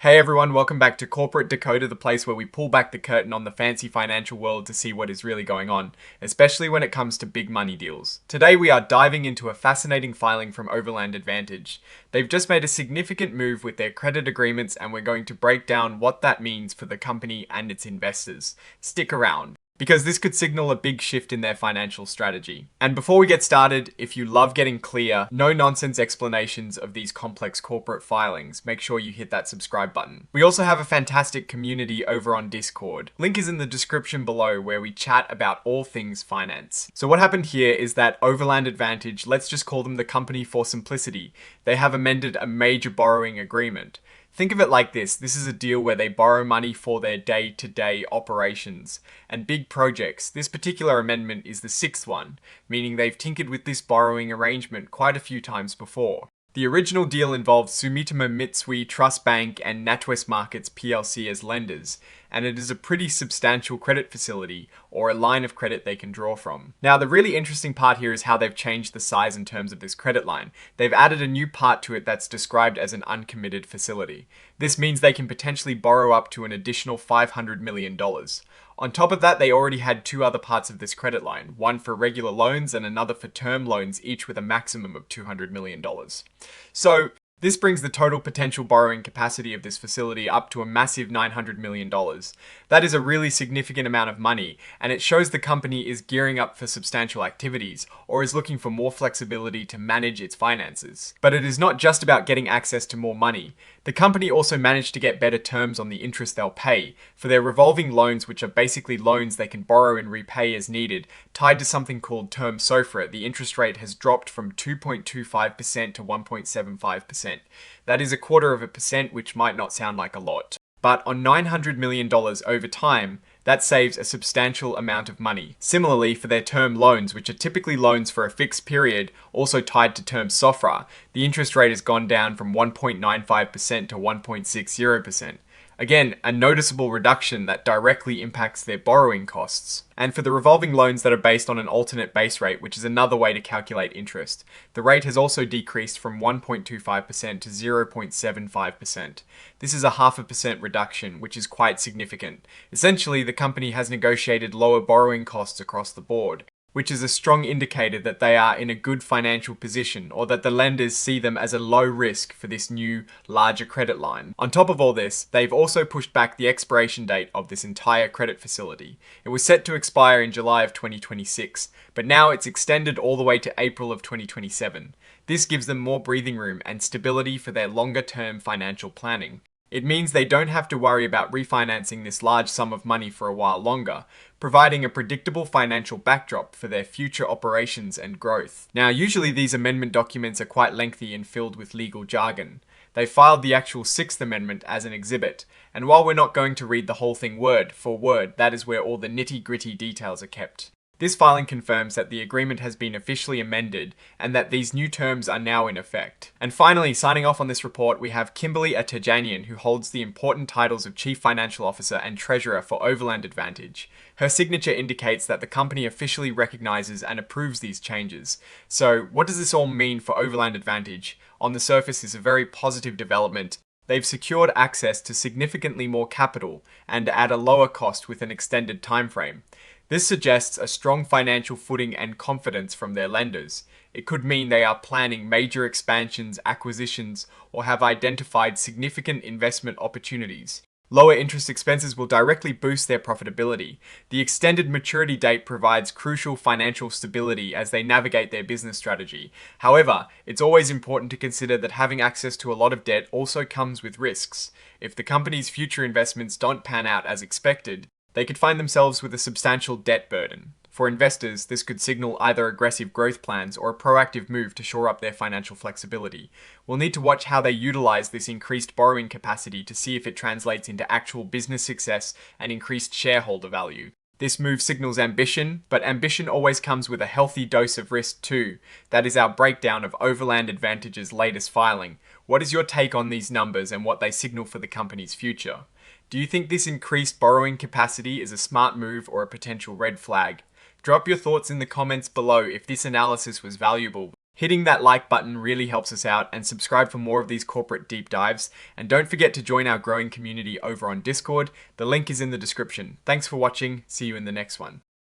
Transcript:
Hey everyone, welcome back to Corporate Dakota, the place where we pull back the curtain on the fancy financial world to see what is really going on, especially when it comes to big money deals. Today we are diving into a fascinating filing from Overland Advantage. They've just made a significant move with their credit agreements and we're going to break down what that means for the company and its investors. Stick around, because this could signal a big shift in their financial strategy. And before we get started, if you love getting clear, no-nonsense explanations of these complex corporate filings, make sure you hit that subscribe button. We also have a fantastic community over on Discord. Link is in the description below where we chat about all things finance. So what happened here is that Overland Advantage, let's just call them the company for simplicity, they have amended a major borrowing agreement. Think of it like this is a deal where they borrow money for their day-to-day operations and big projects. This particular amendment is the sixth one, meaning they've tinkered with this borrowing arrangement quite a few times before. The original deal involved Sumitomo Mitsui Trust Bank and NatWest Markets PLC as lenders, and it is a pretty substantial credit facility, or a line of credit they can draw from. Now, the really interesting part here is how they've changed the size in terms of this credit line. They've added a new part to it that's described as an uncommitted facility. This means they can potentially borrow up to an additional $500 million. On top of that, they already had two other parts of this credit line, one for regular loans and another for term loans, each with a maximum of $200 million. So, this brings the total potential borrowing capacity of this facility up to a massive $900 million. That is a really significant amount of money, and it shows the company is gearing up for substantial activities, or is looking for more flexibility to manage its finances. But it is not just about getting access to more money. The company also managed to get better terms on the interest they'll pay for their revolving loans, which are basically loans they can borrow and repay as needed, tied to something called term SOFR. The interest rate has dropped from 2.25% to 1.75%. That is 0.25%, which might not sound like a lot. But on $900 million over time, that saves a substantial amount of money. Similarly, for their term loans, which are typically loans for a fixed period, also tied to term SOFR, the interest rate has gone down from 1.95% to 1.60%. Again, a noticeable reduction that directly impacts their borrowing costs. And for the revolving loans that are based on an alternate base rate, which is another way to calculate interest, the rate has also decreased from 1.25% to 0.75%. This is a 0.5% reduction, which is quite significant. Essentially, the company has negotiated lower borrowing costs across the board, which is a strong indicator that they are in a good financial position, or that the lenders see them as a low risk for this new, larger credit line. On top of all this, they've also pushed back the expiration date of this entire credit facility. It was set to expire in July of 2026, but now it's extended all the way to April of 2027. This gives them more breathing room and stability for their longer-term financial planning. It means they don't have to worry about refinancing this large sum of money for a while longer, providing a predictable financial backdrop for their future operations and growth. Now, usually these amendment documents are quite lengthy and filled with legal jargon. They filed the actual Sixth Amendment as an exhibit, and while we're not going to read the whole thing word for word, that is where all the nitty-gritty details are kept. This filing confirms that the agreement has been officially amended and that these new terms are now in effect. And finally, signing off on this report, we have Kimberly Atajanian, who holds the important titles of Chief Financial Officer and Treasurer for Overland Advantage. Her signature indicates that the company officially recognizes and approves these changes. So, what does this all mean for Overland Advantage? On the surface, is a very positive development. They've secured access to significantly more capital and at a lower cost with an extended time frame. This suggests a strong financial footing and confidence from their lenders. It could mean they are planning major expansions, acquisitions, or have identified significant investment opportunities. Lower interest expenses will directly boost their profitability. The extended maturity date provides crucial financial stability as they navigate their business strategy. However, it's always important to consider that having access to a lot of debt also comes with risks. If the company's future investments don't pan out as expected, they could find themselves with a substantial debt burden. For investors, this could signal either aggressive growth plans or a proactive move to shore up their financial flexibility. We'll need to watch how they utilize this increased borrowing capacity to see if it translates into actual business success and increased shareholder value. This move signals ambition, but ambition always comes with a healthy dose of risk too. That is our breakdown of Overland Advantage's latest filing. What is your take on these numbers and what they signal for the company's future? Do you think this increased borrowing capacity is a smart move or a potential red flag? Drop your thoughts in the comments below if this analysis was valuable. Hitting that like button really helps us out, and subscribe for more of these corporate deep dives. And don't forget to join our growing community over on Discord. The link is in the description. Thanks for watching. See you in the next one.